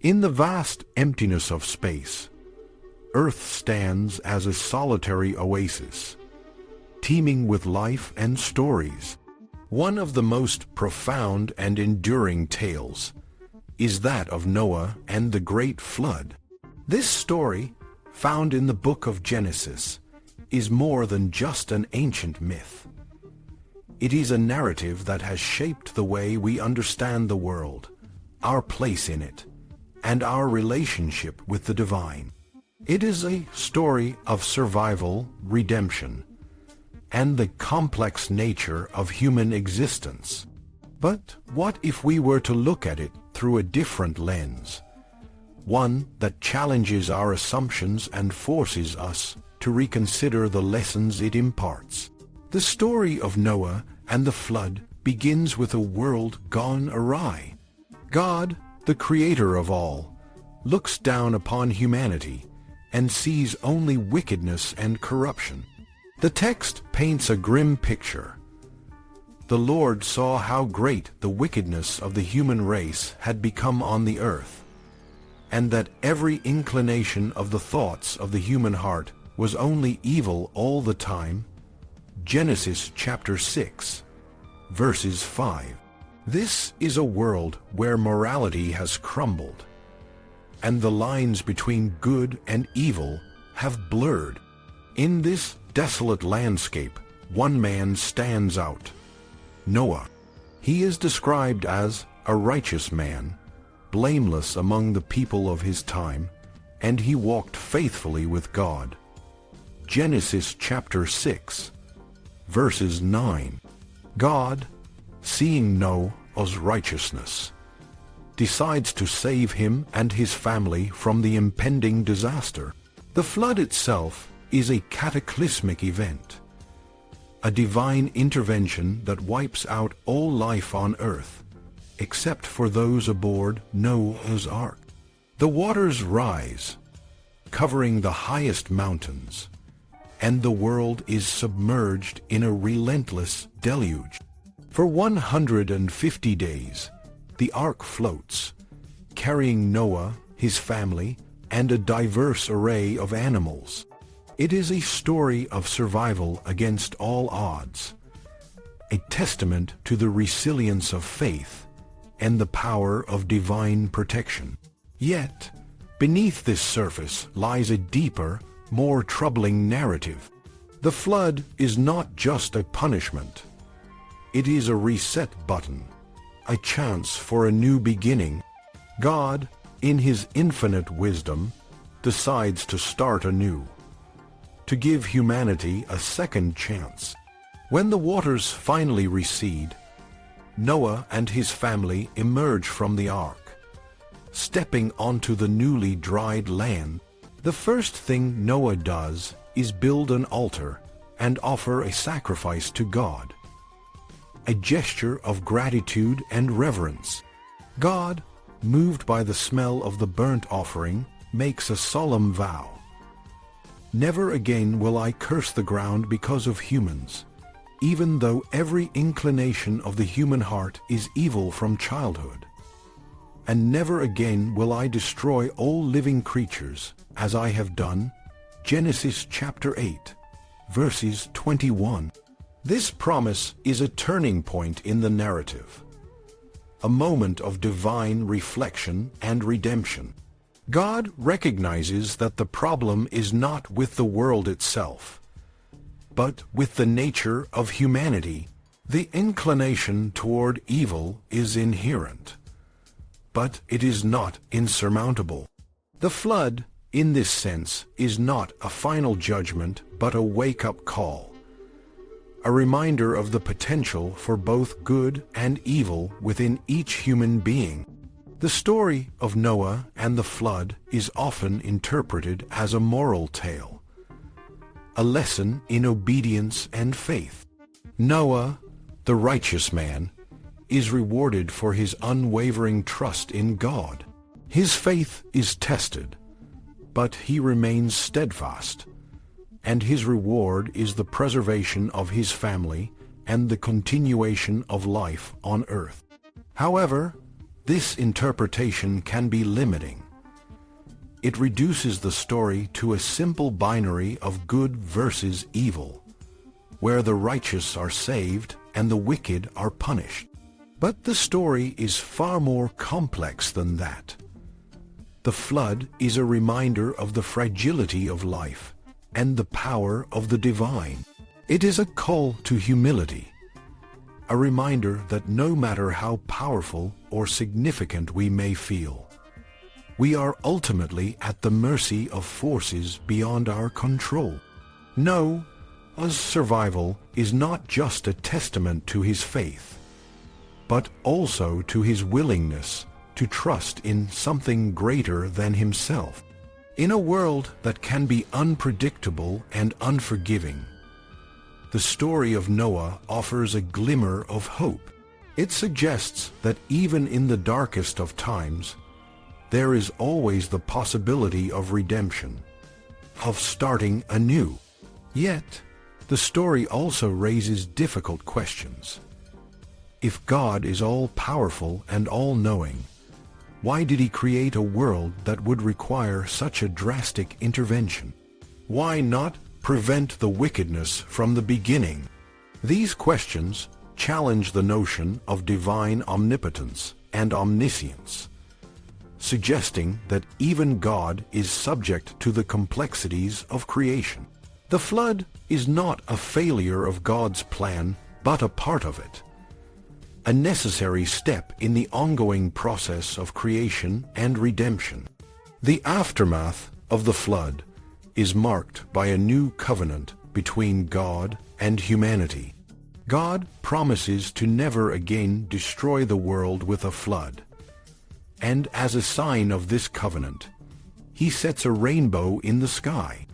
In the vast emptiness of space, Earth stands as a solitary oasis, teeming with life and stories. One of the most profound and enduring tales is that of Noah and the Great Flood. This story, found in the book of Genesis, is more than just an ancient myth. It is a narrative that has shaped the way we understand the world, our place in it, and our relationship with the divine. It is a story of survival, redemption, and the complex nature of human existence. But what if we were to look at it through a different lens? One that challenges our assumptions and forces us to reconsider the lessons it imparts. The story of Noah and the flood begins with a world gone awry. God, the creator of all, looks down upon humanity and sees only wickedness and corruption. The text paints a grim picture. The Lord saw how great the wickedness of the human race had become on the earth, and that every inclination of the thoughts of the human heart was only evil all the time. Genesis chapter 6, verses 5. This is a world where morality has crumbled, and the lines between good and evil have blurred. In this desolate landscape, one man stands out: Noah. He is described as a righteous man, blameless among the people of his time, and he walked faithfully with God. Genesis chapter 6, verses 9. God, seeing Noah's righteousness, decides to save him and his family from the impending disaster. The flood itself is a cataclysmic event, a divine intervention that wipes out all life on earth, except for those aboard Noah's ark. The waters rise, covering the highest mountains, and the world is submerged in a relentless deluge. For 150 days, the ark floats, carrying Noah, his family, and a diverse array of animals. It is a story of survival against all odds, a testament to the resilience of faith and the power of divine protection. Yet, beneath this surface lies a deeper, more troubling narrative. The flood is not just a punishment. It is a reset button, a chance for a new beginning. God, in his infinite wisdom, decides to start anew, to give humanity a second chance. When the waters finally recede, Noah and his family emerge from the ark, stepping onto the newly dried land. The first thing Noah does is build an altar and offer a sacrifice to God, a gesture of gratitude and reverence. God, moved by the smell of the burnt offering, makes a solemn vow: "Never again will I curse the ground because of humans, even though every inclination of the human heart is evil from childhood. And never again will I destroy all living creatures, as I have done." Genesis chapter 8, verses 21. This promise is a turning point in the narrative, a moment of divine reflection and redemption. God recognizes that the problem is not with the world itself, but with the nature of humanity. The inclination toward evil is inherent, but it is not insurmountable. The flood, in this sense, is not a final judgment but a wake-up call, a reminder of the potential for both good and evil within each human being. The story of Noah and the flood is often interpreted as a moral tale, a lesson in obedience and faith. Noah, the righteous man, is rewarded for his unwavering trust in God. His faith is tested, but he remains steadfast, and his reward is the preservation of his family and the continuation of life on earth. However, This interpretation can be limiting. It reduces the story to a simple binary of good versus evil, where the righteous are saved and the wicked are punished. But the story is far more complex than that. The flood is a reminder of the fragility of life and the power of the divine. It is a call to humility, a reminder that no matter how powerful or significant we may feel, we are ultimately at the mercy of forces beyond our control. Noah's survival is not just a testament to his faith, but also to his willingness to trust in something greater than himself. In a world that can be unpredictable and unforgiving, the story of Noah offers a glimmer of hope. It suggests that even in the darkest of times, there is always the possibility of redemption, of starting anew. Yet, the story also raises difficult questions. If God is all-powerful and all-knowing, why did he create a world that would require such a drastic intervention? Why not prevent the wickedness from the beginning? These questions challenge the notion of divine omnipotence and omniscience, suggesting that even God is subject to the complexities of creation. The flood is not a failure of God's plan, but a part of it, a necessary step in the ongoing process of creation and redemption. The aftermath of the flood is marked by a new covenant between God and humanity. God promises to never again destroy the world with a flood, and as a sign of this covenant, he sets a rainbow in the sky.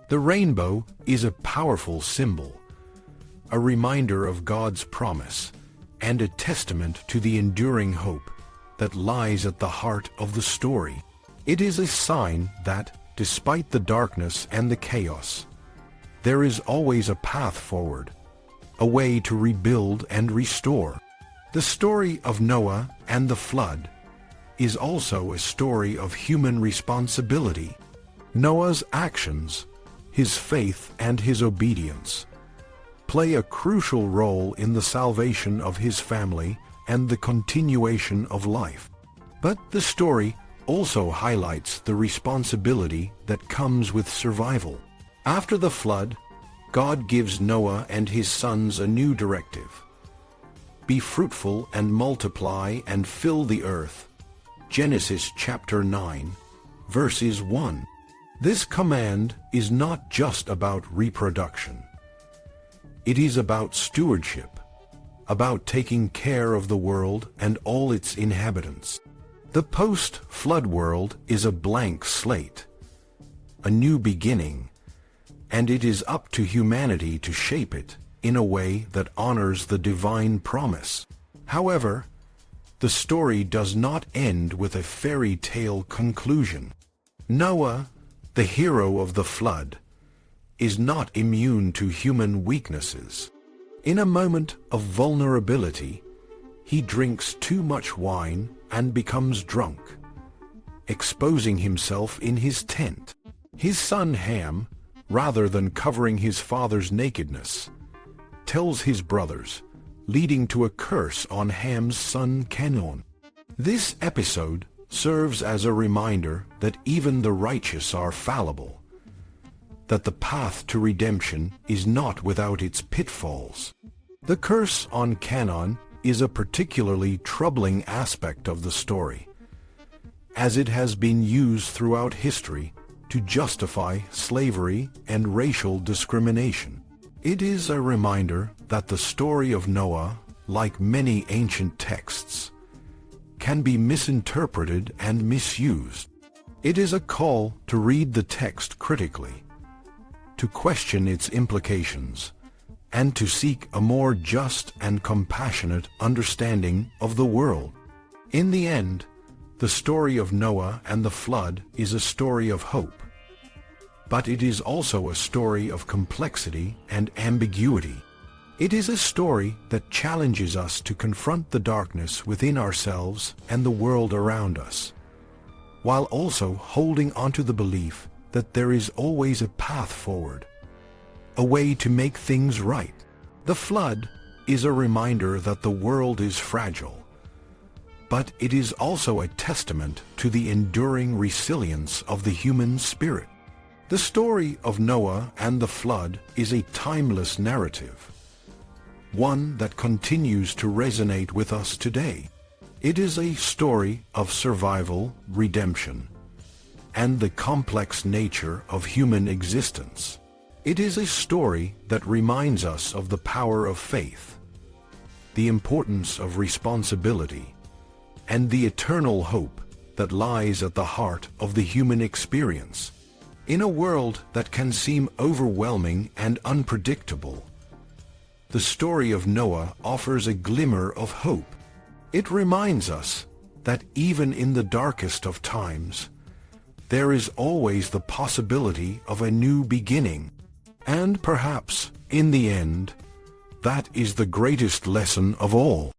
The rainbow is a powerful symbol, a reminder of God's promise, and a testament to the enduring hope that lies at the heart of the story. It is a sign that, despite the darkness and the chaos, there is always a path forward, a way to rebuild and restore. The story of Noah and the flood is also a story of human responsibility. Noah's actions, his faith and his obedience, play a crucial role in the salvation of his family and the continuation of life. But the story also highlights the responsibility that comes with survival. After the flood, God gives Noah and his sons a new directive. Be fruitful and multiply and fill the earth. Genesis chapter 9, verses 1. This command is not just about reproduction. It is about stewardship, about taking care of the world and all its inhabitants. The post-flood world is a blank slate, a new beginning, and it is up to humanity to shape it in a way that honors the divine promise. However, the story does not end with a fairy tale conclusion. Noah, the hero of the flood, is not immune to human weaknesses. In a moment of vulnerability, he drinks too much wine and becomes drunk, exposing himself in his tent. His son Ham, rather than covering his father's nakedness, tells his brothers, leading to a curse on Ham's son Canaan. This episode serves as a reminder that even the righteous are fallible, that the path to redemption is not without its pitfalls. The curse on Canaan is a particularly troubling aspect of the story, as it has been used throughout history to justify slavery and racial discrimination. It is a reminder that the story of Noah, like many ancient texts, can be misinterpreted and misused. It is a call to read the text critically, to question its implications, and to seek a more just and compassionate understanding of the world. In the end, the story of Noah and the flood is a story of hope, but it is also a story of complexity and ambiguity. It is a story that challenges us to confront the darkness within ourselves and the world around us, while also holding onto the belief that there is always a path forward, a way to make things right. The flood is a reminder that the world is fragile, but it is also a testament to the enduring resilience of the human spirit. The story of Noah and the flood is a timeless narrative, one that continues to resonate with us today. It is a story of survival, redemption, and the complex nature of human existence. It is a story that reminds us of the power of faith, the importance of responsibility, and the eternal hope that lies at the heart of the human experience. In a world that can seem overwhelming and unpredictable, the story of Noah offers a glimmer of hope. It reminds us that even in the darkest of times, there is always the possibility of a new beginning. And perhaps, in the end, that is the greatest lesson of all.